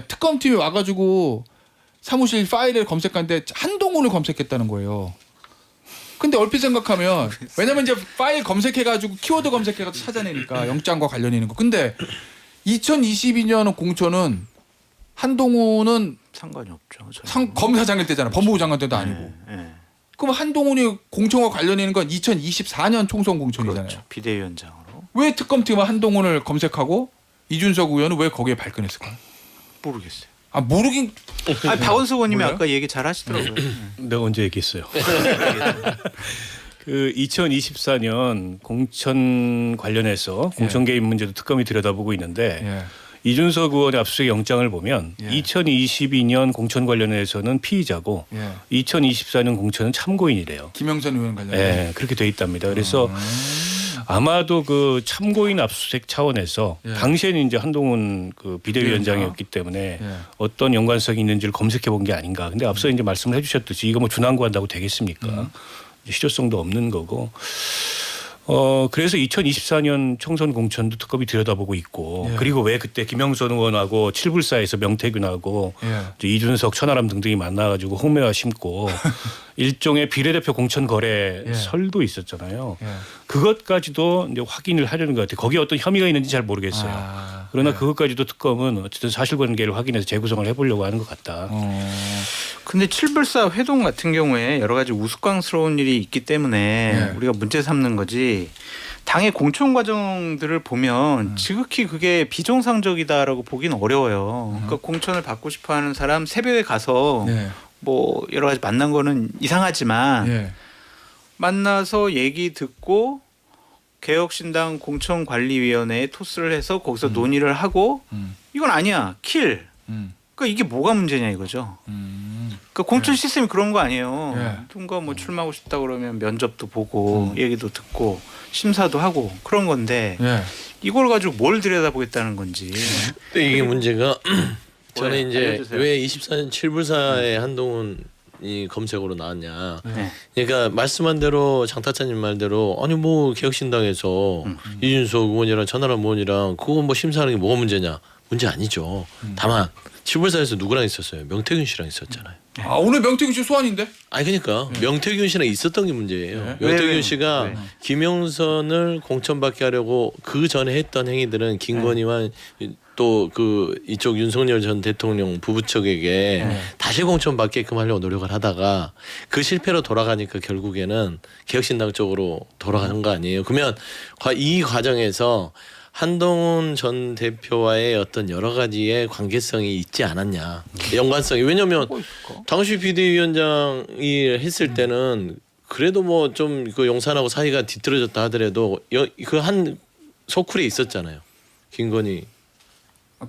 특검팀이 와가지고 사무실 파일을 검색하는데 한동훈을 검색했다는 거예요. 근데 얼핏 생각하면 왜냐면 이제 파일 검색해가지고 키워드 검색해가지고 찾아내니까 영장과 관련 있는 거. 근데 2022년 공천은 한동훈은 상관이 없죠. 검사장일 때잖아. 법무부 장관 때도 아니고. 네. 그럼 한동훈이 공천과 관련 있는 건 2024년 총선 공천이잖아요. 그렇죠. 비대위원장으로. 왜 특검팀은 한동훈을 검색하고 이준석 의원은 왜 거기에 발끈했을까요? 모르겠어요. 아 모르긴. 박원석 의원님이 몰라요? 아까 얘기 잘 하시더라고요. 내가 언제 얘기했어요? 그 2024년 공천 관련해서 공천 개입 문제도 특검이 들여다보고 있는데 예. 이준석 의원의 압수수색 영장을 보면 예. 2022년 공천 관련해서는 피의자고 예. 2024년 공천은 참고인이래요. 김영선 의원 관련. 네, 그렇게 돼 있답니다. 그래서 아마도 그 참고인 압수수색 차원에서 예. 당시에는 이제 한동훈 그 비대위원장이었기 때문에 예. 어떤 연관성이 있는지를 검색해 본 게 아닌가. 근데 앞서 이제 말씀을 해주셨듯이 이거 뭐 준항구한다고 되겠습니까? 실효성도 없는 거고. 그래서 2024년 총선 공천도 특검이 들여다보고 있고 예. 그리고 왜 그때 김영선 의원하고 칠불사에서 명태균하고 예. 이준석 천하람 등등이 만나가지고 홍매화 심고 일종의 비례대표 공천 거래 예. 설도 있었잖아요. 예. 그것까지도 이제 확인을 하려는 것 같아요. 거기에 어떤 혐의가 있는지 잘 모르겠어요. 아, 그러나 예. 그것까지도 특검은 어쨌든 사실관계를 확인해서 재구성을 해보려고 하는 것 같다. 근데 칠불사 회동 같은 경우에 여러 가지 우스꽝스러운 일이 있기 때문에 네. 우리가 문제 삼는 거지. 당의 공천 과정들을 보면 지극히 그게 비정상적이다라고 보기는 어려워요. 그러니까 공천을 받고 싶어하는 사람 새벽에 가서 네. 뭐 여러 가지 만난 거는 이상하지만 예. 만나서 얘기 듣고 개혁신당 공천관리위원회에 토스를 해서 거기서 논의를 하고 이건 아니야 킬. 그러니까 이게 뭐가 문제냐 이거죠. 그러니까 공천 시스템이 그런 거 아니에요. 예. 누군가 뭐 출마하고 싶다 그러면 면접도 보고 얘기도 듣고 심사도 하고 그런 건데 예. 이걸 가지고 뭘 들여다보겠다는 건지. 근데 이게 문제가 저는 이제 알려주세요. 왜 24년 칠불사의 한동훈이 검색으로 나왔냐. 네. 그러니까 말씀한 대로 장타차님 말대로 아니 뭐 개혁신당에서 이준석 의원이랑 천하람 의원이랑 그거 뭐 심사하는 게 뭐가 문제냐. 문제 아니죠. 다만 칠불사에서 누구랑 있었어요? 명태균 씨랑 있었잖아요. 아 오늘 명태균 씨 소환인데? 아니 그러니까 명태균 씨랑 있었던 게 문제예요. 네. 명태균 왜? 씨가 왜? 김영선을 공천받게 하려고 그 전에 했던 행위들은 김건희와 또 그 이쪽 윤석열 전 대통령 부부 측에게 다시 공천받게끔 하려고 노력을 하다가 그 실패로 돌아가니까 결국에는 개혁신당 쪽으로 돌아가는 거 아니에요. 그러면 이 과정에서 한동훈 전 대표와의 어떤 여러 가지의 관계성이 있지 않았냐. 연관성이. 왜냐하면 당시 비대위원장이 했을 때는 그래도 뭐 좀 그 용산하고 사이가 뒤틀어졌다 하더라도 그 한 소쿨에 있었잖아요. 김건희.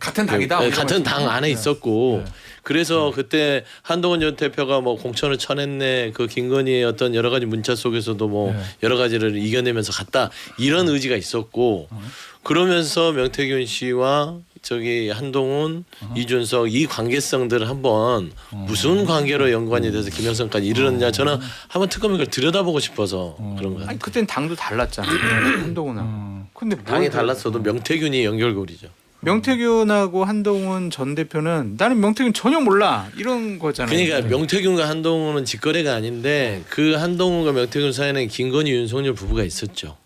같은 당이다. 네, 뭐 이런 같은 말씀. 당 안에 네. 있었고 그래서 그때 한동훈 전 대표가 뭐 공천을 쳐냈네 그 김건희의 어떤 여러 가지 문자 속에서도 뭐 여러 가지를 이겨내면서 갔다 이런 의지가 있었고 그러면서 명태균 씨와 저기 한동훈, 이준석 이 관계성들을 한번 무슨 관계로 연관이 돼서 김영선까지 이르렀냐 저는 한번 특검을 그걸 들여다보고 싶어서 그런 거 같아요. 아니 그땐 당도 달랐잖아요. 한동훈하고. 근데 뭘 당이 달랐어도 명태균이 연결고리죠. 명태균하고 한동훈 전 대표는 나는 명태균 전혀 몰라 이런 거잖아요. 그러니까 명태균과 한동훈은 직거래가 아닌데 그 한동훈과 명태균 사이에는 김건희, 윤석열 부부가 있었죠.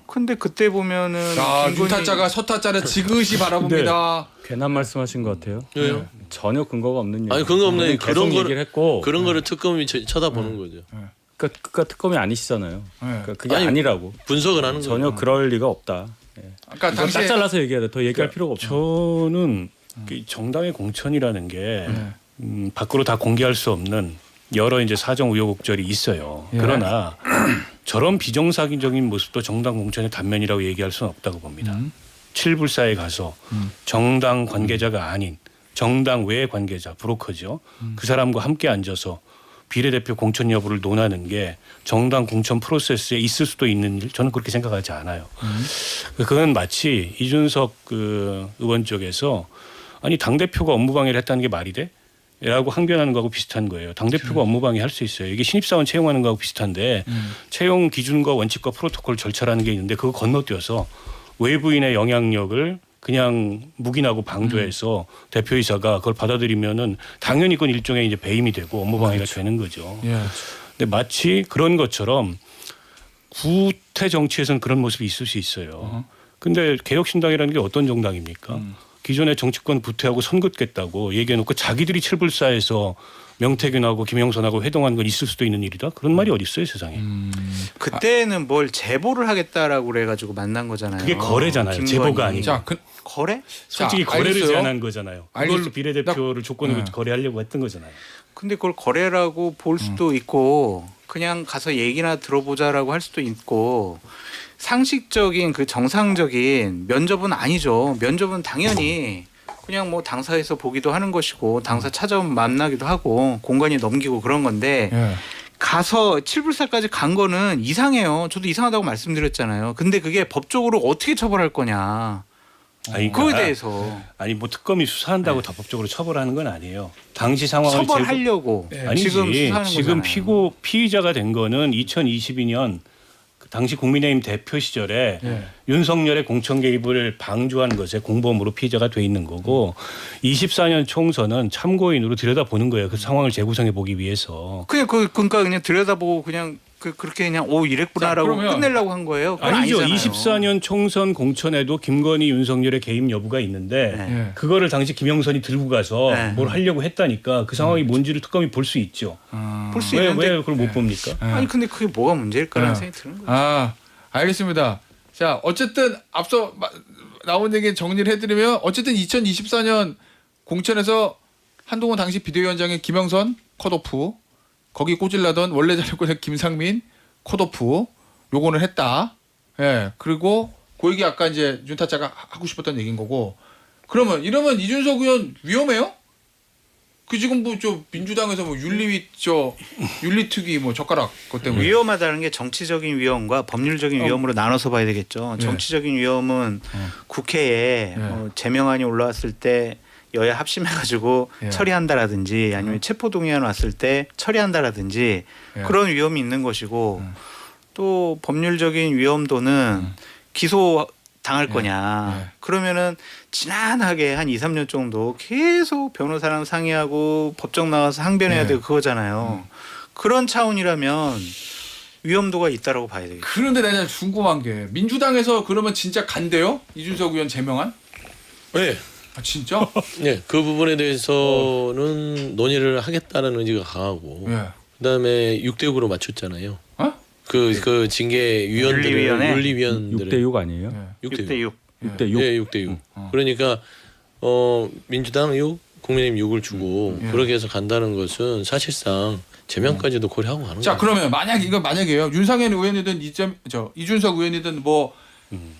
근데 그때 보면은 자 김건희- 윤타짜가 서타짜를 지그시 바라봅니다. 괜한 말씀하신 것 같아요. 왜요? 전혀 근거가 없는 얘기. 아니 근거 없는 계속 그런 얘기를 거를 했고 그런 거를 특검이 쳐다보는 거죠. 그러니까 특검이 아니시잖아요. 그러니까 그게 아니, 아니라고. 분석을 하는 거죠. 전혀 그럴 리가 없다. 아까 이건 딱 당시에 잘라서 얘기해야 돼. 더 얘기할 필요가 없죠. 저는 그 정당의 공천이라는 게 밖으로 다 공개할 수 없는 여러 이제 사정 우여곡절이 있어요. 예. 그러나 저런 비정상적인 모습도 정당 공천의 단면이라고 얘기할 수는 없다고 봅니다. 칠불사에 가서 정당 관계자가 아닌 정당 외 관계자 브로커죠. 그 사람과 함께 앉아서 비례대표 공천 여부를 논하는 게 정당 공천 프로세스에 있을 수도 있는 일 저는 그렇게 생각하지 않아요. 그건 마치 이준석 그 의원 쪽에서 아니 당대표가 업무방해를 했다는 게 말이 돼? 라고 항변하는 거하고 비슷한 거예요. 당대표가 업무방해 할 수 있어요. 이게 신입사원 채용하는 거하고 비슷한데 채용 기준과 원칙과 프로토콜 절차라는 게 있는데 그거 건너뛰어서 외부인의 영향력을 그냥 묵인하고 방조해서 대표이사가 그걸 받아들이면은 당연히 그건 일종의 이제 배임이 되고 업무방해가 되는 거죠. 예. 근데 마치 그런 것처럼 구태 정치에서는 그런 모습이 있을 수 있어요. 근데 개혁신당이라는 게 어떤 정당입니까? 기존의 정치권 부퇴하고 선긋겠다고 얘기해놓고 자기들이 칠불사에서 명태균하고 김영선하고 회동한 건 있을 수도 있는 일이다. 그런 말이 어디 있어요 세상에. 그때는 뭘 제보를 하겠다라고 그래가지고 만난 거잖아요. 그게 거래잖아요. 김건희. 제보가 아니고. 자, 거래? 솔직히 자, 거래를 알겠어요. 제안한 거잖아요. 그걸로 알겠어. 비례대표를 조건으로 네. 거래하려고 했던 거잖아요. 근데 그걸 거래라고 볼 수도 있고 그냥 가서 얘기나 들어보자라고 할 수도 있고 상식적인 그 정상적인 면접은 아니죠. 면접은 당연히 그냥 뭐 당사에서 보기도 하는 것이고 당사 찾아오면 만나기도 하고 공간이 넘기고 그런 건데 예. 가서 칠불사까지 간 거는 이상해요. 저도 이상하다고 말씀드렸잖아요. 근데 그게 법적으로 어떻게 처벌할 거냐. 아니, 그거에 그러니까 대해서 아니 뭐 특검이 수사한다고 다 법적으로 처벌하는 건 아니에요. 당시 상황을 처벌하려고 아니지. 지금 수사하는 지금 거잖아요. 피의자가 된 거는 2022년 그 당시 국민의힘 대표 시절에 예. 윤석열의 공천 개입을 방조한 것에 공범으로 피의자가 돼 있는 거고 24년 총선은 참고인으로 들여다보는 거예요. 그 상황을 재구성해 보기 위해서. 그러니까 그냥 들여다보고 그냥 그렇게 그냥 오 이랬구나라고 자, 그러면 끝내려고 한 거예요. 그건 아니죠. 아니잖아요. 24년 총선 공천에도 김건희 윤석열의 개입 여부가 있는데 네. 예. 그거를 당시 김영선이 들고 가서 네. 뭘 하려고 했다니까 그 상황이 뭔지를 특검이 볼 수 있죠. 볼 수 왜 있는데 그걸 못 봅니까? 아니 근데 그게 뭐가 문제일까라는 네. 생각이 드는 거예요. 아, 알겠습니다. 자, 어쨌든 앞서 나온 얘기 정리를 해드리면 어쨌든 2024년 공천에서 한동훈 당시 비대위원장의 김영선 컷오프, 거기 꼬질라던 원래 잘했던 김상민 컷오프 요거는 했다. 예, 그리고 그 얘기 아까 이제 윤타짜가 하고 싶었던 얘기인 거고. 그러면 이러면 이준석 의원 위험해요? 그 지금 뭐 저 민주당에서 뭐 윤리특위 뭐 젓가락 그것 때문에 위험하다는 게 정치적인 위험과 법률적인 위험으로 나눠서 봐야 되겠죠. 네. 정치적인 위험은 국회에 제명안이 올라왔을 때 여야 합심해가지고 예. 처리한다라든지 아니면 체포동의안 왔을 때 처리한다라든지 예. 그런 위험이 있는 것이고 또 법률적인 위험도는 기소 당할 거냐. 예. 그러면은 지난하게 한 2, 3년 정도 계속 변호사랑 상의하고 법정 나와서 항변해야 예. 되고 그거잖아요. 그런 차원이라면 위험도가 있다라고 봐야 되겠죠. 그런데 내가 궁금한 게 민주당에서 그러면 진짜 간대요? 이준석 의원 제명안? 네. 아 진짜? 네, 그 부분에 대해서는 논의를 하겠다는 의지가 강하고 예. 그다음에 6대6으로 맞췄잖아요. 어? 그 징계 위원들을 윤리위원회? 윤리위원들을 6대6 아니에요? 예. 6대 6. 6대6. 예, 6대6. 그러니까 민주당 6, 국민의힘 6을 주고 예. 그렇게 해서 간다는 것은 사실상 제명까지도 고려하고 가는 자 거예요. 그러면 만약이에요. 윤상현 의원이든 이준석 의원이든 뭐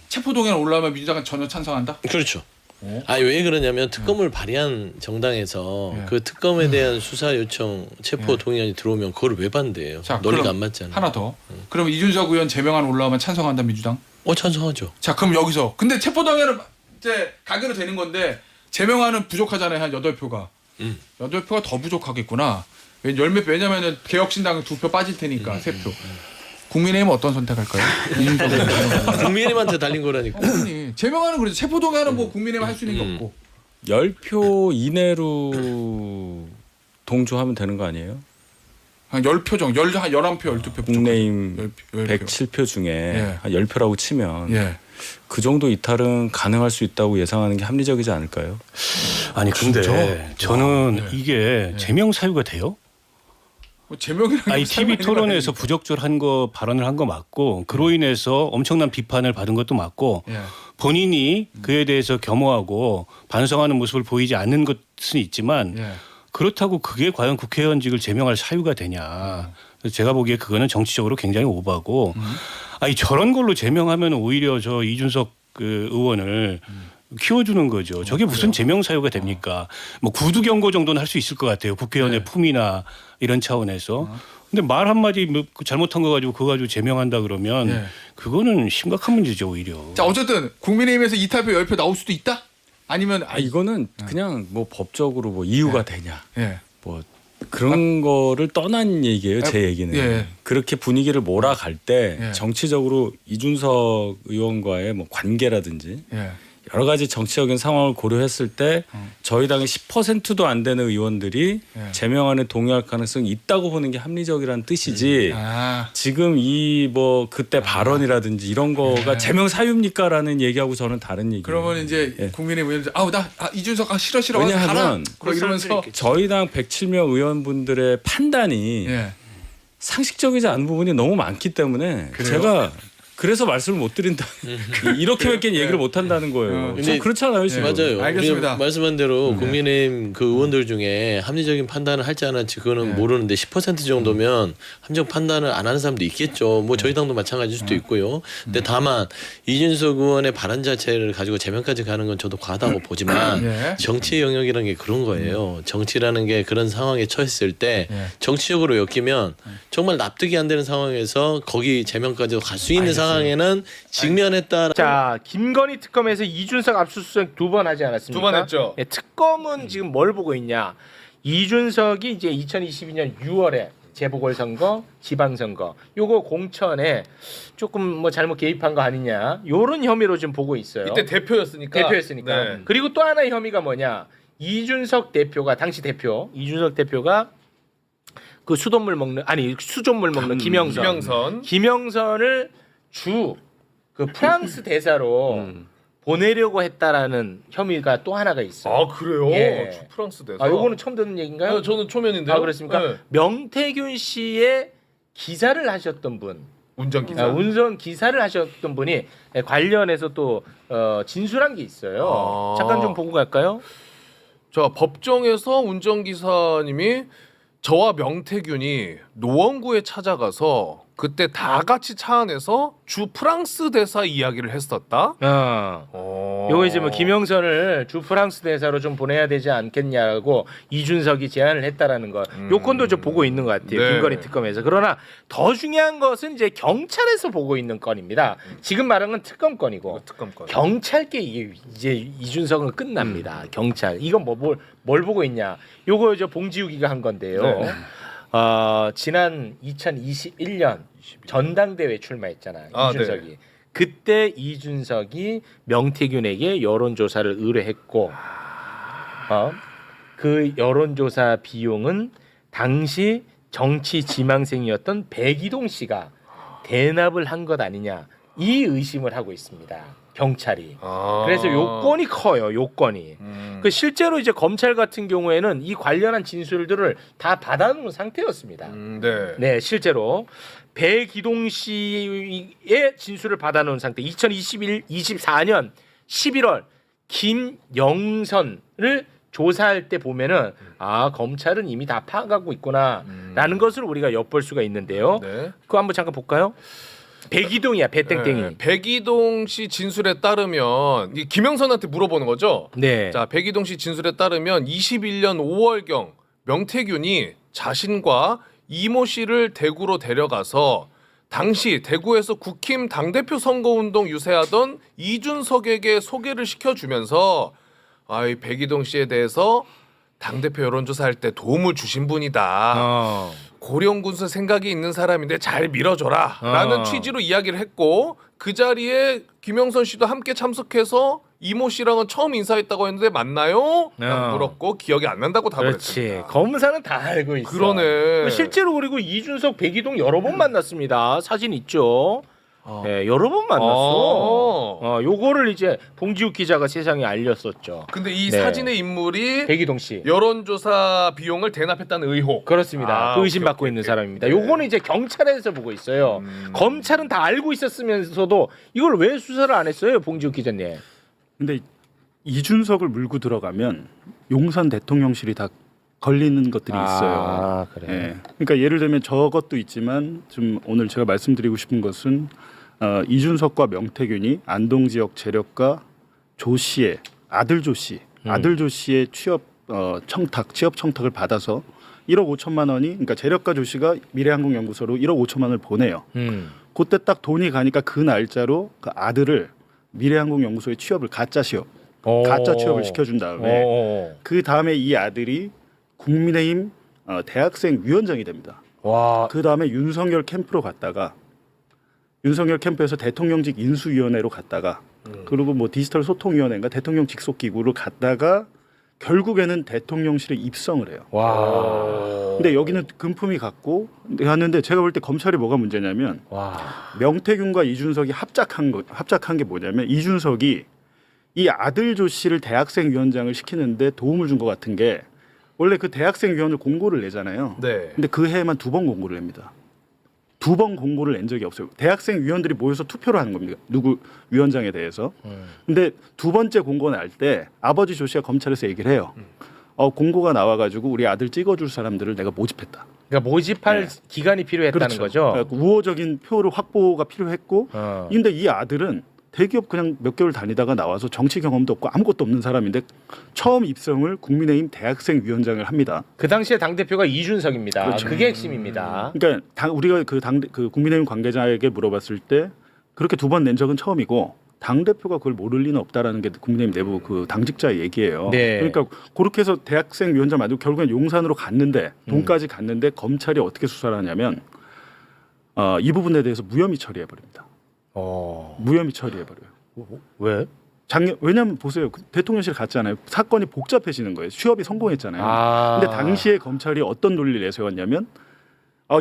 체포동의안 올라오면 민주당은 전혀 찬성한다? 그렇죠. 오. 왜 그러냐면 특검을 발의한 정당에서 예. 그 특검에 대한 수사 요청 체포 동의안이 들어오면 그걸 왜 반대해요? 자, 논리가 그럼 안 맞잖아요. 하나 더. 그럼 이준석 의원 제명안 올라오면 찬성한다 민주당? 찬성하죠. 자 그럼 여기서 근데 체포동의안은 이제 가결이 되는 건데 제명안은 부족하잖아요. 한 8표가. 8표가 더 부족하겠구나. 왜냐면은 개혁신당은 2표 빠질 테니까 3표. 국민의힘은 어떤 선택할까요? 이준석 의원. 국민의힘한테 달린 거라니까. 아니, 제명안은 그렇죠. 체포동의안은 뭐 국민의힘 할 수 있는 게 없고. 10표 이내로 동조하면 되는 거 아니에요? 한 10표 정도. 11표, 12표. 국내임 10표. 107표 중에 예. 한 10표라고 치면 예. 그 정도 이탈은 가능할 수 있다고 예상하는 게 합리적이지 않을까요? 아니 근데 진짜? 저는 와, 네. 이게 제명 사유가 돼요? 뭐 제명이랑 아니 TV 토론에서 부적절한 거 발언을 한 거 맞고 그로 인해서 엄청난 비판을 받은 것도 맞고 예. 본인이 그에 대해서 겸허하고 반성하는 모습을 보이지 않는 것은 있지만 예. 그렇다고 그게 과연 국회의원직을 제명할 사유가 되냐. 그래서 제가 보기에 그거는 정치적으로 굉장히 오바고 아니 저런 걸로 제명하면 오히려 저 이준석 그 의원을 키워주는 거죠. 저게 무슨 제명 사유가 됩니까? 뭐 구두 경고 정도는 할 수 있을 것 같아요. 국회의원의 네. 품위나 이런 차원에서. 근데 말 한마디 뭐 잘못한 거 가지고 그거 가지고 제명한다 그러면 네. 그거는 심각한 문제죠 오히려. 자 어쨌든 국민의힘에서 이탈표 10표 나올 수도 있다? 아니면 이거는 그냥 뭐 법적으로 뭐 이유가 되냐. 예. 뭐 그런 거를 떠난 얘기예요. 제 얘기는. 예. 그렇게 분위기를 몰아갈 때 예. 정치적으로 이준석 의원과의 뭐 관계라든지 예. 여러 가지 정치적인 상황을 고려했을 때 저희 당의 10%도 안 되는 의원들이 예. 제명안에 동의할 가능성이 있다고 보는 게 합리적이라는 뜻이지. 지금 이 뭐 그때 발언이라든지 이런 거가 제명 사유입니까라는 얘기하고 저는 다른 얘기예요. 그러면 이제 예. 국민의힘 의원들 이준석 싫어 왜냐하면 가라. 이러면서 저희 당 107명 의원분들의 판단이 예. 상식적이지 않은 부분이 너무 많기 때문에 그래요? 제가 그래서 말씀을 못 드린다. 이렇게밖에 얘기를 못 한다는 거예요. 근데 좀 그렇잖아요, 지금. 맞아요. 알겠습니다. 우리 말씀한 대로 국민의힘 그 의원들 중에 합리적인 판단을 할지 안 할지 그거는 모르는데 10% 정도면 합리적 판단을 안 하는 사람도 있겠죠. 뭐 저희 당도 마찬가지일 수도 있고요. 근데 다만 이준석 의원의 발언 자체를 가지고 제명까지 가는 건 저도 과하다고 보지만 예. 정치 영역이라는 게 그런 거예요. 정치라는 게 그런 상황에 처했을 때 예. 정치적으로 엮이면 정말 납득이 안 되는 상황에서 거기 제명까지 갈 수 있는 상황에는 직면했다. 자, 김건희 특검에서 이준석 압수수색 2번 하지 않았습니까? 2번 했죠. 예, 특검은 지금 뭘 보고 있냐? 이준석이 이제 2022년 6월에 재보궐선거, 지방선거, 요거 공천에 조금 뭐 잘못 개입한 거 아니냐? 요런 혐의로 지금 보고 있어요. 이때 대표였으니까. 네. 그리고 또 하나의 혐의가 뭐냐? 이준석 대표가 당시 대표, 이준석 대표가 그 수돗물 먹는 수돗물 먹는 김영선을 주 그 프랑스 대사로 보내려고 했다라는 혐의가 또 하나가 있어요. 아 그래요? 예. 주 프랑스 대사. 요거는 처음 듣는 얘기인가요? 네, 저는 초면인데요. 아 그렇습니까? 네. 명태균 씨의 기사를 하셨던 분, 운전기사. 운전 기사를 하셨던 분이 관련해서 또 진술한 게 있어요. 아. 잠깐 좀 보고 갈까요? 자, 법정에서 운전기사님이 저와 명태균이 노원구에 찾아가서 그때 다 같이 차 안에서 주 프랑스 대사 이야기를 했었다. 요거 이제 뭐 김영선을 주 프랑스 대사로 좀 보내야 되지 않겠냐고 이준석이 제안을 했다라는 거. 요건도 좀 보고 있는 것 같아요. 네. 김건희 특검에서. 그러나 더 중요한 것은 이제 경찰에서 보고 있는 건입니다. 지금 말한 건 특검 건이고 특검권. 경찰께 이제 이준석은 끝납니다. 경찰. 이건 뭘 보고 있냐? 요거 이제 봉지욱이가 한 건데요. 네. 지난 2021년 전당대회 출마했잖아 아, 이준석이. 네. 그때 이준석이 명태균에게 여론조사를 의뢰했고 그 여론조사 비용은 당시 정치 지망생이었던 백이동 씨가 대납을 한 것 아니냐 이 의심을 하고 있습니다. 경찰이. 그래서 요건이 커요. 요건이. 그 실제로 이제 검찰 같은 경우에는 이 관련한 진술들을 다 받아놓은 상태였습니다. 네. 네, 실제로 배기동 씨의 진술을 받아놓은 상태. 2024년 11월 김영선을 조사할 때 보면은 검찰은 이미 다 파악하고 있구나라는 것을 우리가 엿볼 수가 있는데요. 네. 그거 한번 잠깐 볼까요? 백이동이야, 배땡땡이. 네. 백이동 씨 진술에 따르면 이 김영선한테 물어보는 거죠. 네. 자, 백이동 씨 진술에 따르면 21년 5월경 명태균이 자신과 이모 씨를 대구로 데려가서 당시 대구에서 국힘 당대표 선거운동 유세하던 이준석에게 소개를 시켜주면서 이 백이동 씨에 대해서 당대표 여론조사할 때 도움을 주신 분이다. 고령군수 생각이 있는 사람인데 잘 밀어줘라 라는 취지로 이야기를 했고 그 자리에 김영선 씨도 함께 참석해서 이모 씨랑은 처음 인사했다고 했는데 맞나요? 라고 물었고 기억이 안 난다고 답을 그렇지. 했습니다. 검사는 다 알고 있어. 그러네. 실제로 그리고 이준석, 백이동 여러 번 만났습니다. 사진 있죠. 네, 여러 번 만났어. 요거를 이제 봉지욱 기자가 세상에 알렸었죠. 근데 이 네. 사진의 인물이 백이동 씨. 여론조사 비용을 대납했다는 의혹. 그렇습니다. 그 의심 오케이, 받고 오케이, 있는 오케이. 사람입니다. 네. 요거는 이제 경찰에서 보고 있어요. 검찰은 다 알고 있었으면서도 이걸 왜 수사를 안 했어요, 봉지욱 기자님? 근데 이준석을 물고 들어가면 용산 대통령실이 다 걸리는 것들이 있어요. 그래. 예. 그러니까 예를 들면 저것도 있지만 좀 오늘 제가 말씀드리고 싶은 것은 이준석과 명태균이 안동 지역 재력가 조 씨의 아들 조 씨의 취업 청탁을 받아서 1억 5천만 원이 그러니까 재력가 조 씨가 미래항공연구소로 1억 5천만 원을 보내요. 그때 딱 돈이 가니까 그 날짜로 그 아들을 미래항공연구소에 가짜 취업을 시켜준 다음에 그 다음에 이 아들이 국민의힘 대학생 위원장이 됩니다. 와. 그 다음에 윤석열 캠프로 갔다가 윤석열 캠프에서 대통령직 인수위원회로 갔다가 그리고 뭐 디지털 소통위원회인가 대통령 직속 기구를 갔다가 결국에는 대통령실에 입성을 해요. 와. 근데 여기는 금품이 갔는데 제가 볼 때 검찰이 뭐가 문제냐면 와. 명태균과 이준석이 합작한 게 뭐냐면 이준석이 이 아들 조 씨를 대학생 위원장을 시키는데 도움을 준 것 같은 게 원래 그 대학생 위원을 공고를 내잖아요. 네. 근데 그 해에만 2번 공고를 냅니다. 2번 공고를 낸 적이 없어요. 대학생 위원들이 모여서 투표를 하는 겁니다. 누구 위원장에 대해서. 근데 2번째 공고 날 때 아버지 조 씨가 검찰에서 얘기를 해요. 공고가 나와가지고 우리 아들 찍어줄 사람들을 내가 모집했다. 그러니까 모집할 기간이 필요했다는 그렇죠. 거죠. 그러니까 우호적인 표를 확보가 필요했고, 근데 이 아들은 대기업 그냥 몇 개월 다니다가 나와서 정치 경험도 없고 아무것도 없는 사람인데 처음 입성을 국민의힘 대학생 위원장을 합니다. 그 당시에 당 대표가 이준석입니다. 그렇죠. 그게 핵심입니다. 그러니까 우리가 그 국민의힘 관계자에게 물어봤을 때 그렇게 2번 낸 적은 처음이고 당 대표가 그걸 모를 리는 없다라는 게 국민의힘 내부 그 당직자의 얘기예요. 네. 그러니까 그렇게 해서 대학생 위원장 만들고 결국엔 용산으로 갔는데 돈까지 갔는데 검찰이 어떻게 수사를 하냐면 이 부분에 대해서 무혐의 처리해 버립니다. 무혐의 처리해 버려요. 왜? 왜냐하면 보세요. 대통령실 갔잖아요. 사건이 복잡해지는 거예요. 취업이 성공했잖아요. 근데 당시에 검찰이 어떤 논리를 내세웠냐면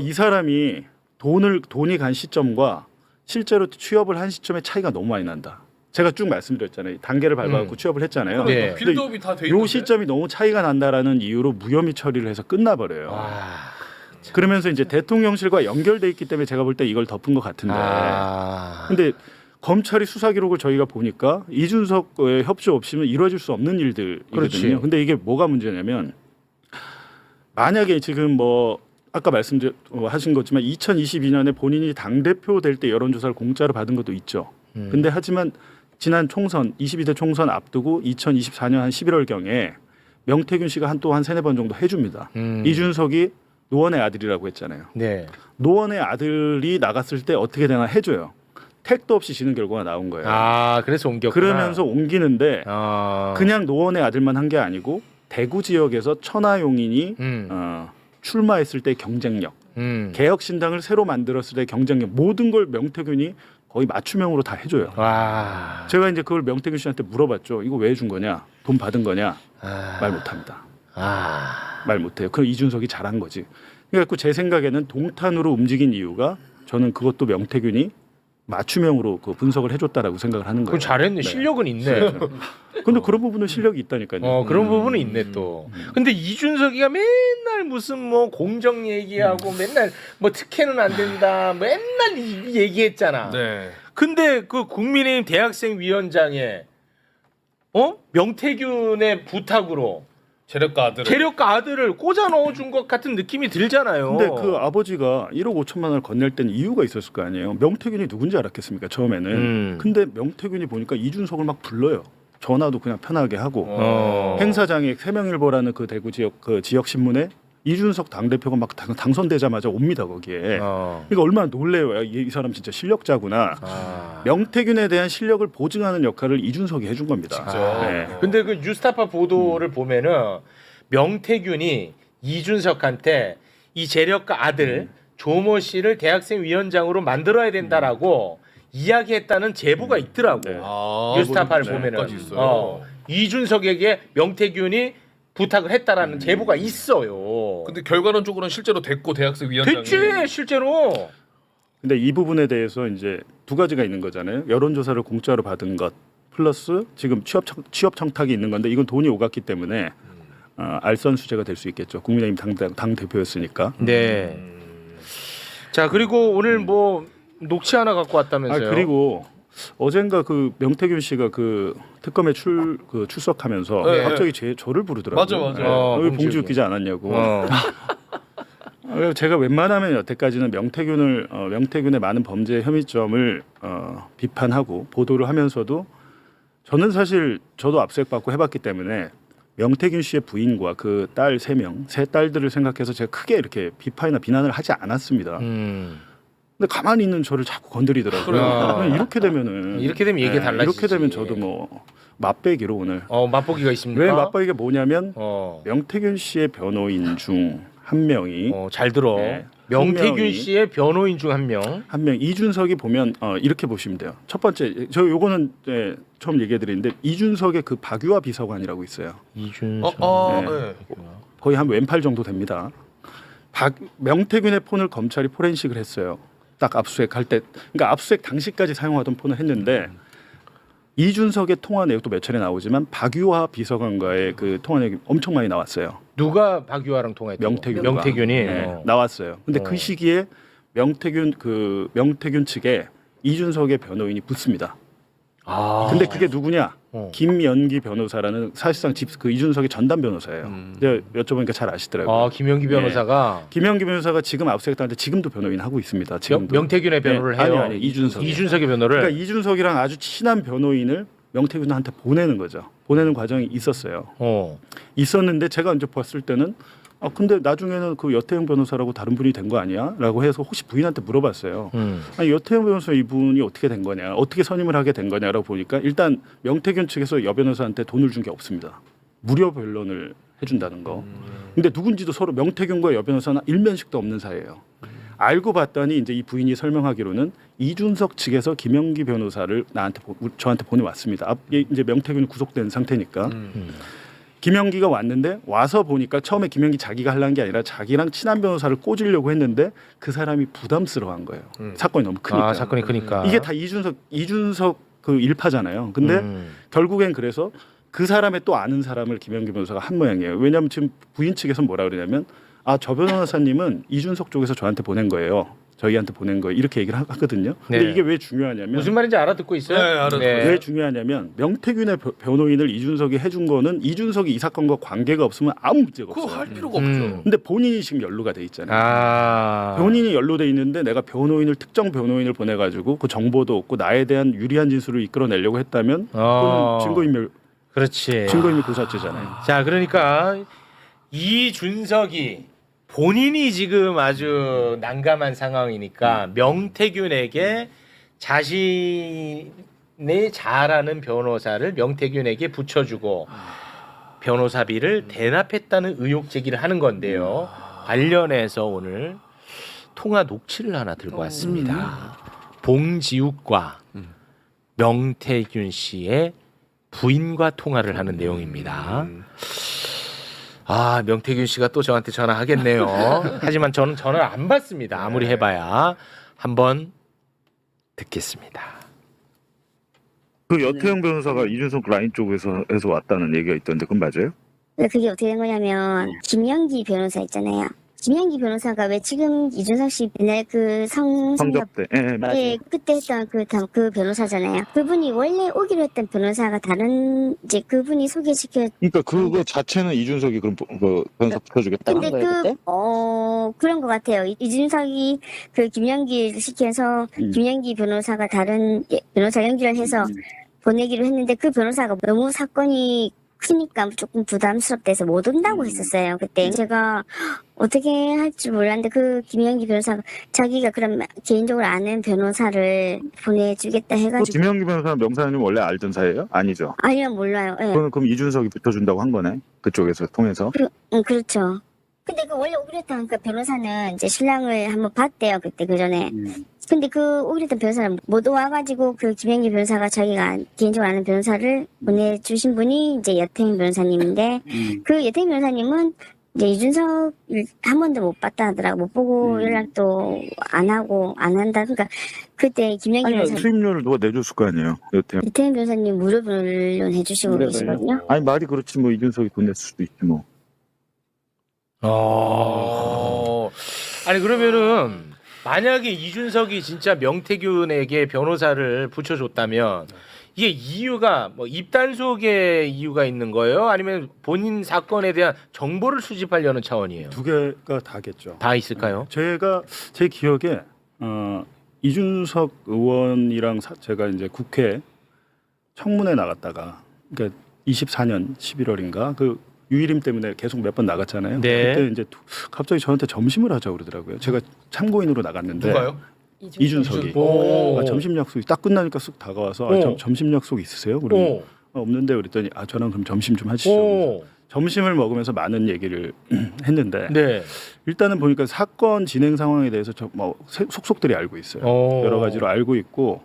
이 사람이 돈이 간 시점과 실제로 취업을 한 시점의 차이가 너무 많이 난다. 제가 쭉 말씀드렸잖아요. 단계를 밟아갖고 취업을 했잖아요. 네. 빌드업이 다 돼 이 있는데. 시점이 너무 차이가 난다라는 이유로 무혐의 처리를 해서 끝나버려요. 그러면서 이제 대통령실과 연결돼 있기 때문에 제가 볼 때 이걸 덮은 것 같은데. 근데 검찰이 수사 기록을 저희가 보니까 이준석의 협조 없이는 이루어질 수 없는 일들이거든요. 그렇지. 근데 이게 뭐가 문제냐면 만약에 지금 뭐 아까 말씀하신 거지만 2022년에 본인이 당 대표 될 때 여론조사를 공짜로 받은 것도 있죠. 근데 하지만 지난 총선 22대 총선 앞두고 2024년 한 11월 경에 명태균 씨가 또 한 3-4번 정도 해줍니다. 이준석이 노원의 아들이라고 했잖아요. 네. 노원의 아들이 나갔을 때 어떻게 되나 해줘요. 택도 없이 지는 결과가 나온 거예요. 그래서 옮겼구나. 그러면서 옮기는데 그냥 노원의 아들만 한 게 아니고 대구 지역에서 천하용인이 출마했을 때 경쟁력, 개혁신당을 새로 만들었을 때 경쟁력 모든 걸 명태균이 거의 맞춤형으로 다 해줘요. 제가 이제 그걸 명태균 씨한테 물어봤죠. 이거 왜 준 거냐? 돈 받은 거냐? 말 못합니다. 말 못해요. 그럼 이준석이 잘한 거지. 그래서 제 생각에는 동탄으로 움직인 이유가 저는 그것도 명태균이 맞춤형으로 그 분석을 해줬다라고 생각을 하는 거예요. 그럼 잘했네. 실력은 있네. 근데 그런 부분은 실력이 있다니까요. 그런 부분은 있네 또. 근데 이준석이가 맨날 무슨 뭐 공정 얘기하고 맨날 뭐 특혜는 안 된다. 맨날 이 얘기했잖아. 네. 근데 그 국민의힘 대학생 위원장에 명태균의 부탁으로 재력가 아들을 꽂아 넣어준 것 같은 느낌이 들잖아요. 근데 그 아버지가 1억 5천만 원을 건넬 때는 이유가 있었을 거 아니에요. 명태균이 누군지 알았겠습니까 처음에는. 근데 명태균이 보니까 이준석을 막 불러요. 전화도 그냥 편하게 하고 행사장에 세명일보라는 그 대구 지역 그 지역 신문에 이준석 당대표가 막 당선되자마자 옵니다 거기에. 그러니까 얼마나 놀래요. 이 사람 진짜 실력자구나. 명태균에 대한 실력을 보증하는 역할을 이준석이 해준 겁니다. 네. 근데 그 뉴스타파 보도를 보면은 명태균이 이준석한테 이 재력가 아들 조모 씨를 대학생 위원장으로 만들어야 된다라고 이야기했다는 제보가 있더라고. 네. 뉴스타파를 네. 보면은 제보까지 있어요. 이준석에게 명태균이 부탁을 했다라는 제보가 있어요. 근데 결과론적으로는 실제로 됐고 대학생 위원장이 됐지 실제로. 근데 이 부분에 대해서 이제 두 가지가 있는 거잖아요. 여론조사를 공짜로 받은 것 플러스 지금 취업 청탁이 있는 건데 이건 돈이 오갔기 때문에 알선수재가 될 수 있겠죠. 국민의힘 당 대표였으니까. 네. 자 그리고 오늘 뭐 녹취 하나 갖고 왔다면서요? 그리고 어젠가 그 명태균 씨가 그 특검에 출석하면서 네, 갑자기 저를 부르더라고요. 맞아. 왜 봉지 웃기지 않았냐고. 제가 웬만하면 여태까지는 명태균의 많은 범죄 혐의점을 비판하고 보도를 하면서도 저는 사실 저도 압수수색받고 해봤기 때문에 명태균 씨의 부인과 그 딸 3명, 세 딸들을 생각해서 제가 크게 이렇게 비판이나 비난을 하지 않았습니다. 근데 가만히 있는 저를 자꾸 건드리더라고요. 이렇게 되면은 이렇게 되면 얘기 달라지지. 이렇게 되면 저도 뭐 맛배기로 오늘. 맛보기가 있습니까? 왜 맛배기가 뭐냐면 명태균 씨의 변호인 중 한 명이 잘 들어. 명태균 명이- 씨의 변호인 중 한 명. 한 명 이준석이 보면 이렇게 보시면 돼요. 첫 번째 저 요거는 처음 얘기해 드리는데 이준석의 그 박유화 비서관이라고 있어요. 이준석. 네. 거의 한 왼팔 정도 됩니다. 명태균의 폰을 검찰이 포렌식을 했어요. 딱 압수수색할 때, 그러니까 압수수색 당시까지 사용하던 폰을 했는데 이준석의 통화 내역도 몇 차례 나오지만 박유화 비서관과의 그 통화 내역이 엄청 많이 나왔어요. 누가 박유화랑 통화했던 명태균이 네, 나왔어요. 근데 그 시기에 명태균 측에 이준석의 변호인이 붙습니다. 근데 그게 누구냐? 김연기 변호사라는 사실상 그 이준석의 전담 변호사예요. 제가 여쭤보니까 잘 아시더라고요. 김연기 변호사가 김연기 변호사가 지금 압수수색당할 때 지금도 변호인 하고 있습니다. 지금도. 명태균의 변호를 해요. 아니 이준석. 이준석의 변호를. 그러니까 이준석이랑 아주 친한 변호인을 명태균한테 보내는 거죠. 보내는 과정이 있었어요. 있었는데 제가 이제 봤을 때는 근데 나중에는 그 여태영 변호사라고 다른 분이 된 거 아니야? 라고 해서 혹시 부인한테 물어봤어요. 아니, 여태영 변호사 이분이 어떻게 된 거냐? 어떻게 선임을 하게 된 거냐라고 보니까 일단 명태균 측에서 여 변호사한테 돈을 준 게 없습니다. 무료 변론을 해준다는 거. 근데 누군지도 서로 명태균과 여 변호사는 일면식도 없는 사이예요. 알고 봤더니 이제 이 부인이 설명하기로는 이준석 측에서 김영기 변호사를 저한테 보내왔습니다. 이제 명태균이 구속된 상태니까. 김영기가 왔는데 와서 보니까 처음에 김영기 자기가 하려는 게 아니라 자기랑 친한 변호사를 꽂으려고 했는데 그 사람이 부담스러워한 거예요. 사건이 너무 크니까. 사건이 크니까. 이게 다 이준석 그 일파잖아요. 근데 결국엔 그래서 그 사람의 또 아는 사람을 김영기 변호사가 한 모양이에요. 왜냐하면 지금 부인 측에서 뭐라 그러냐면 저 변호사님은 이준석 쪽에서 저한테 보낸 거예요. 저희한테 보낸 거예요. 이렇게 얘기를 하거든요. 근데 네. 이게 왜 중요하냐면 무슨 말인지 알아듣고 있어요? 네, 알아듣고 있어요. 왜 중요하냐면 명태균의 변호인을 이준석이 해준 거는 이준석이 이 사건과 관계가 없으면 아무 문제가 그거 없어요. 할 필요가 없죠. 근데 본인이 지금 연루가 돼 있잖아요. 본인이 연루돼 있는데 내가 변호인을 특정 변호인을 보내가지고 그 정보도 없고 나에 대한 유리한 진술을 이끌어내려고 했다면 그거는 증거인멸. 그렇지. 증거인멸 고사죄잖아요. 자, 그러니까 이준석이 본인이 지금 아주 난감한 상황이니까 명태균에게 자신이 잘하는 변호사를 명태균에게 붙여주고 변호사비를 대납했다는 의혹 제기를 하는 건데요. 관련해서 오늘 통화 녹취를 하나 들고 왔습니다. 봉지욱과 명태균 씨의 부인과 통화를 하는 내용입니다. 명태균 씨가 또 저한테 전화하겠네요. 하지만 저는 전화를 안 받습니다. 아무리 해봐야. 한번 듣겠습니다. 그 여태영 변호사가 이준석 라인 쪽에서 왔다는 얘기가 있던데 그건 맞아요? 그게 어떻게 된 거냐면 김영기 변호사 있잖아요. 김영기 변호사가 왜 지금 이준석 씨 옛날 그 성접 때, 예, 그때 했던 그 변호사잖아요. 그분이 원래 오기로 했던 변호사가 다른 이제 그분이 소개시켜. 그러니까 그거 자체는 이준석이 그럼 그 변호사 붙여주겠다. 근데 그런 것 같아요. 이준석이 그 김영기를 시켜서 김영기 변호사가 다른 변호사 연결을 해서 보내기로 했는데 그 변호사가 너무 사건이 크니까 조금 부담스럽다 해서 못 온다고 했었어요. 그때 제가 어떻게 할지 몰랐는데 그 김영기 변호사가 자기가 그럼 개인적으로 아는 변호사를 보내주겠다 해가지고. 김영기 변호사는 명사님 원래 알던 사이예요? 아니죠? 아니요, 몰라요. 네. 그럼 이준석이 붙여준다고 한 거네? 그쪽에서 통해서? 그렇죠. 근데 그 원래 오기로 했던 그 변호사는 이제 신랑을 한번 봤대요. 그때 그 전에. 근데 그 오기로 했던 변호사는 못 와가지고 그 김영기 변호사가 자기가 개인적으로 아는 변호사를 보내주신 분이 이제 여태영 변호사님인데 그 여태영 변호사님은 이제 이준석 한 번도 못 봤다 하더라고. 못 보고 연락도 안 하고 안 한다. 그러니까 그때 김영기 변호사님 수임료를 누가 내줬을 거 아니에요? 여태영 변호사님 무료 변론 해주시고 계시거든요. 아니 말이 그렇지 뭐 이준석이 돈 냈을 수도 있지 뭐. 아니 그러면은 만약에 이준석이 진짜 명태균에게 변호사를 붙여줬다면 이게 이유가 뭐 입단속의 이유가 있는 거예요? 아니면 본인 사건에 대한 정보를 수집하려는 차원이에요? 두 개가 다겠죠. 다 있을까요? 제 기억에 이준석 의원이랑 제가 이제 국회 청문회 나갔다가 그러니까 24년 11월인가 그 유일임 때문에 계속 몇 번 나갔잖아요. 네. 그때 이제 갑자기 저한테 점심을 하자고 그러더라고요. 제가 참고인으로 나갔는데 누가요? 이준석이 점심 약속이 딱 끝나니까 쑥 다가와서 점심 약속 있으세요? 그러면 없는데 그랬더니 저랑 그럼 점심 좀 하시죠. 점심을 먹으면서 많은 얘기를 했는데 네. 일단은 보니까 사건 진행 상황에 대해서 뭐 속속들이 알고 있어요. 여러 가지로 알고 있고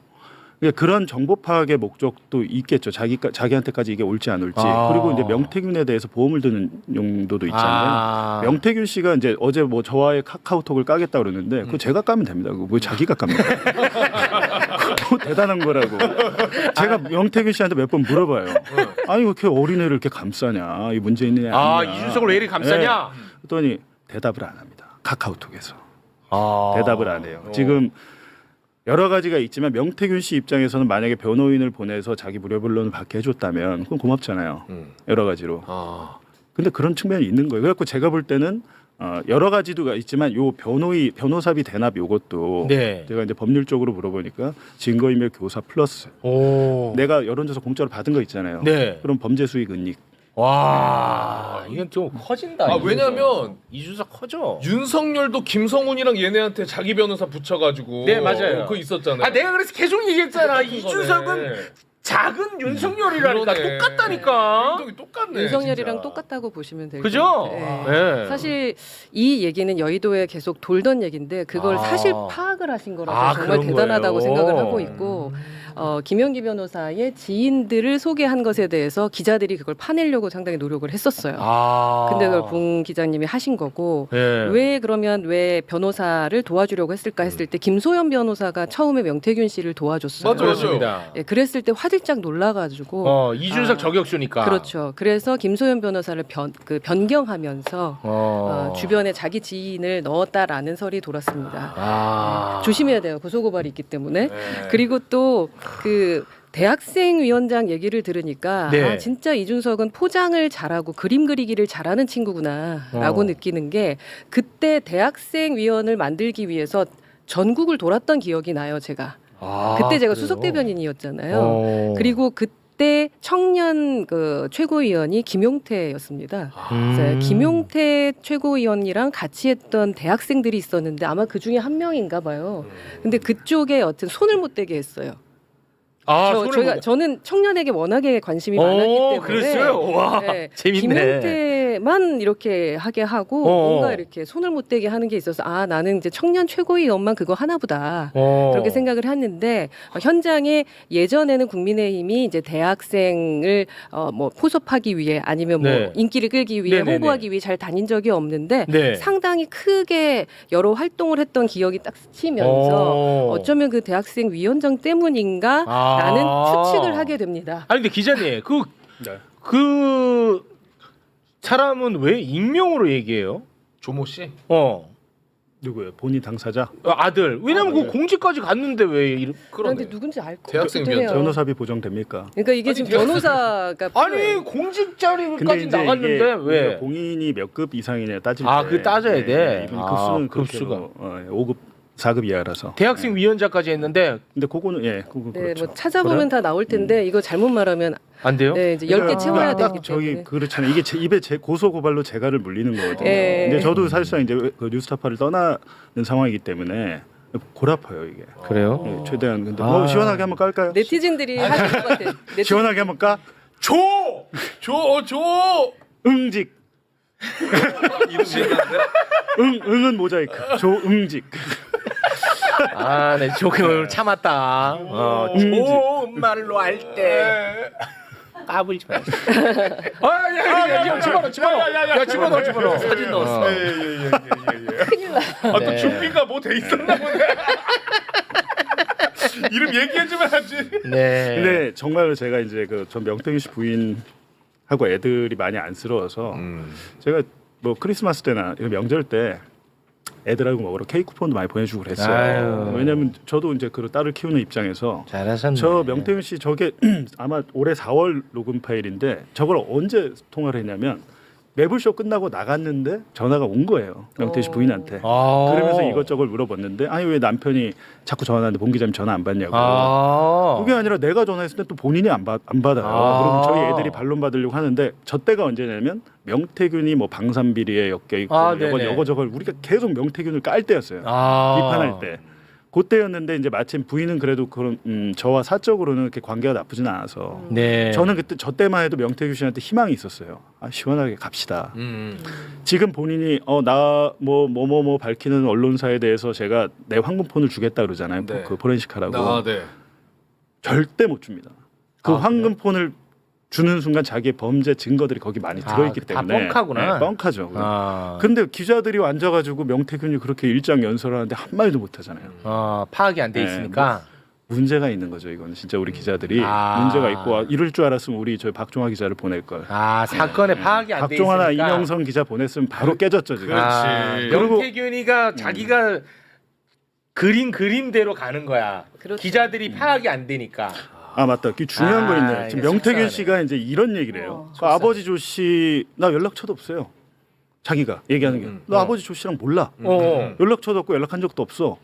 그러니까 그런 정보 파악의 목적도 있겠죠. 자기한테까지 이게 올지 안 올지. 그리고 이제 명태균에 대해서 보험을 드는 용도도 있잖아요. 명태균 씨가 이제 어제 뭐 저와의 카카오톡을 까겠다 그러는데 그거 제가 까면 됩니다. 그거 뭐 자기가 깝니까? 뭐 대단한 거라고. 제가 명태균 씨한테 몇 번 물어봐요. 아니 왜 이렇게 어린애를 이렇게 감싸냐? 이 문제 있느냐? 이준석을 왜 이렇게 감싸냐? 네. 그랬더니 대답을 안 합니다. 카카오톡에서 대답을 안 해요. 지금 여러 가지가 있지만 명태균 씨 입장에서는 만약에 변호인을 보내서 자기 무료 변론을 받게 해줬다면 그건 고맙잖아요. 여러 가지로. 근데 그런 측면이 있는 거예요. 그래갖고 제가 볼 때는 여러 가지도 있지만 요 변호사비 대납 요것도 네. 제가 이제 법률적으로 물어보니까 증거인멸 교사 플러스 내가 여론조사 공짜로 받은 거 있잖아요. 네. 그럼 범죄 수익 은닉. 와, 이건 좀 커진다. 이준석. 왜냐면 이준석 커져. 윤석열도 김성훈이랑 얘네한테 자기 변호사 붙여가지고 네, 맞아요. 그거 있었잖아요. 내가 그래서 계속 얘기했잖아. 똑같은 이준석은 거네. 작은 윤석열이라니까 그러네. 똑같다니까. 행동이 똑같네. 윤석열이랑 진짜. 똑같다고 보시면 돼요. 그죠? 네. 사실 이 얘기는 여의도에 계속 돌던 얘기인데 그걸 사실 파악을 하신 거라서 정말 그런 대단하다고 거예요. 생각을 하고 있고 김용기 변호사의 지인들을 소개한 것에 대해서 기자들이 그걸 파내려고 상당히 노력을 했었어요. 근데 그걸 봉 기자님이 하신 거고 네. 왜 변호사를 도와주려고 했을까 했을 때 김소연 변호사가 처음에 명태균 씨를 도와줬어요. 맞아요. 예, 그랬을 때 화들짝 놀라가지고 이준석 저격수니까. 그렇죠. 그래서 김소연 변호사를 변경하면서 주변에 자기 지인을 넣었다라는 설이 돌았습니다. 조심해야 돼요. 고소고발이 있기 때문에. 그리고 또 그 대학생 위원장 얘기를 들으니까 네. 진짜 이준석은 포장을 잘하고 그림 그리기를 잘하는 친구구나라고 느끼는 게 그때 대학생 위원을 만들기 위해서 전국을 돌았던 기억이 나요. 제가. 그때 제가 수석 대변인이었잖아요. 그리고 그때 청년 그 최고위원이 김용태였습니다. 그래서 김용태 최고위원이랑 같이 했던 대학생들이 있었는데 아마 그 중에 한 명인가 봐요. 근데 그쪽에 여튼 손을 못 대게 했어요. 저는 청년에게 워낙에 관심이 많았기 때문에 그랬어요? 와, 재밌네. 김용태만 이렇게 하게 하고 뭔가 이렇게 손을 못 대게 하는 게 있어서 나는 이제 청년 최고위원만 그거 하나보다 그렇게 생각을 했는데 현장에 예전에는 국민의힘이 이제 대학생을 뭐 포섭하기 위해 아니면 뭐 인기를 끌기 위해 홍보하기 위해 잘 다닌 적이 없는데 상당히 크게 여러 활동을 했던 기억이 딱 스치면서 어쩌면 그 대학생 위원장 때문인가 라는 추측을 하게 됩니다. 아니 근데 기자님 그 사람은 왜 익명으로 얘기해요? 조모 씨? 누구예요? 본인 당사자? 아들. 왜냐면 그 공직까지 갔는데 왜 그런데 누군지 알 것 대학생 같기도 해요. 변호사비 보장됩니까? 그러니까 이게 지금 변호사가 공직 자리까지 근데 이제 나갔는데 이게 왜? 공인이 몇 급 이상이냐 따질 때 그 따져야 돼. 이분 급수는 급수가 5급 4급 이하라서 대학생 위원장까지 했는데 근데 그거는 그거 그렇죠. 뭐 찾아보면 다 나올 텐데 이거 잘못 말하면 안 돼요? 네, 이제 10개 채워야 되기 때문에. 그렇잖아요. 이게 제 입에 고소 고발로 재갈을 물리는 거거든요. 근데 저도 사실상 이제 그 뉴스타파를 떠나는 상황이기 때문에 골아파요 이게. 그래요? 최대한 근데 뭐 시원하게 한번 깔까요? 네티즌들이 하실 것 같아. 시원하게 한번 까? 줘! 응직. 이름 지었는데? 응은 모자이크. 조응직. 네, 조금을 참았다. 좋은 말로 할 때 까불지 마. 집어넣어. 사진 넣었어. 큰일 나. 또 준비가 뭐 돼 있었나 보네. 이름 얘기해주면 하지. 근데 정말로 제가 이제 전 명태균 씨 부인하고 애들이 많이 안쓰러워서 제가 뭐 크리스마스 때나 명절 때 애들하고 먹으러 케이크 쿠폰도 많이 보내주고 그랬어요. 왜냐면 저도 이제 그 딸을 키우는 입장에서 잘하셨네. 저 명태균 씨 저게 아마 올해 4월 녹음 파일인데 저걸 언제 통화를 했냐면 매불쇼 끝나고 나갔는데 전화가 온 거예요. 명태균 씨 부인한테. 그러면서 이것저것 물어봤는데 아니 왜 남편이 자꾸 전화하는데 봉 기자님 전화 안 받냐고. 그게 아니라 내가 전화했을 때 또 본인이 안 받아요. 그리고 저희 애들이 반론 받으려고 하는데 저 때가 언제냐면 명태균이 뭐 방산비리에 엮여 있고 여거저걸 우리가 계속 명태균을 깔 때였어요. 비판할 때. 그때였는데 이제 마침 부인은 그래도 그런 저와 사적으로는 그렇게 관계가 나쁘진 않아서 네. 저는 그때 저 때만 해도 명태규 씨한테 희망이 있었어요. 아, 시원하게 갑시다. 지금 본인이 나 뭐 밝히는 언론사에 대해서 제가 내 황금폰을 주겠다 그러잖아요. 네. 그 포렌식하라고. 네. 절대 못 줍니다. 그 황금폰을 주는 순간 자기의 범죄 증거들이 거기 많이 들어있기 다 때문에 뻥카구나. 네, 뻥카죠. 아. 근데 기자들이 앉아가지고 명태균이 그렇게 일장 연설하는데 한 마디도 못하잖아요. 파악이 안 돼 네, 있으니까. 문제가 있는 거죠. 이거는 진짜 우리 기자들이 아. 문제가 있고 이럴 줄 알았으면 우리 저희 박종화 기자를 보낼 걸. 사건의 파악이 안 돼 있으니까. 박종화나 이명선 기자 보냈으면 바로 깨졌죠 지금. 그리고 명태균이가 자기가 그린 그림대로 가는 거야. 그렇죠. 기자들이 파악이 안 되니까. 아 맞다. 그 중요한 거 있네. 지금 이거 명태균 속상하네. 씨가 이제 이런 얘기를 해요. 그 아버지 조 씨 나 연락처도 없어요. 자기가 얘기하는 게. 너 아버지 조 씨랑 몰라. 연락처도 없고 연락한 적도 없어.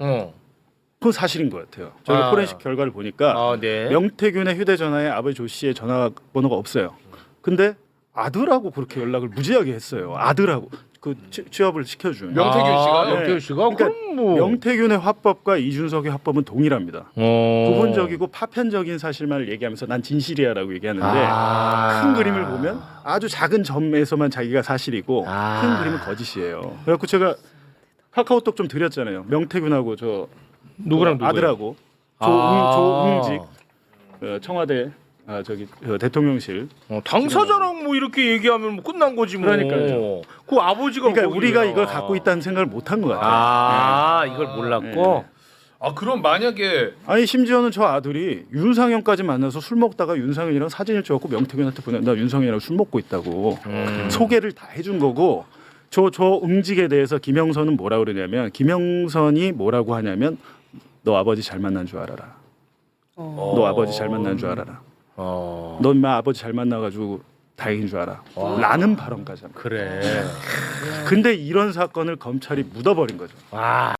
그건 사실인 것 같아요. 저희가 포렌식 결과를 보니까 네. 명태균의 휴대전화에 아버지 조 씨의 전화번호가 없어요. 근데 아들하고 그렇게 연락을 무지하게 했어요. 아들하고 그 취업을 시켜준. 명태균 씨가요? 네. 명태균 씨가 그러니까 그럼 뭐. 명태균의 화법과 이준석의 화법은 동일합니다. 부분적이고 파편적인 사실만을 얘기하면서 난 진실이야라고 얘기하는데 큰 그림을 보면 아주 작은 점에서만 자기가 사실이고 큰 그림은 거짓이에요. 그래갖고 제가 카카오톡 좀 드렸잖아요. 명태균하고 저 누구랑 누구예요? 아들하고 조응직 청와대 대통령실. 당사자랑 뭐 이렇게 얘기하면 뭐 끝난 거지 뭐. 그러니까요. 그 아버지가 그러니까 거기 우리가 왜 이걸 나와. 갖고 있다는 생각을 못 한 것 같아요. 이걸 몰랐고. 그럼 만약에 아니 심지어는 저 아들이 윤상현까지 만나서 술 먹다가 윤상현이랑 사진을 찍었고 명태균한테 보낸다. 윤상현이랑 술 먹고 있다고 소개를 다 해준 거고 저 응직에 대해서 김영선은 뭐라 그러냐면 김영선이 뭐라고 하냐면 너 아버지 잘 만난 줄 알아라. 너 아버지 잘 만난 줄 알아라. 너 인마 아버지 잘 만나가지고 다행인 줄 알아. 라는 발언까지 합니다. 그래. 근데 이런 사건을 검찰이 묻어버린 거죠.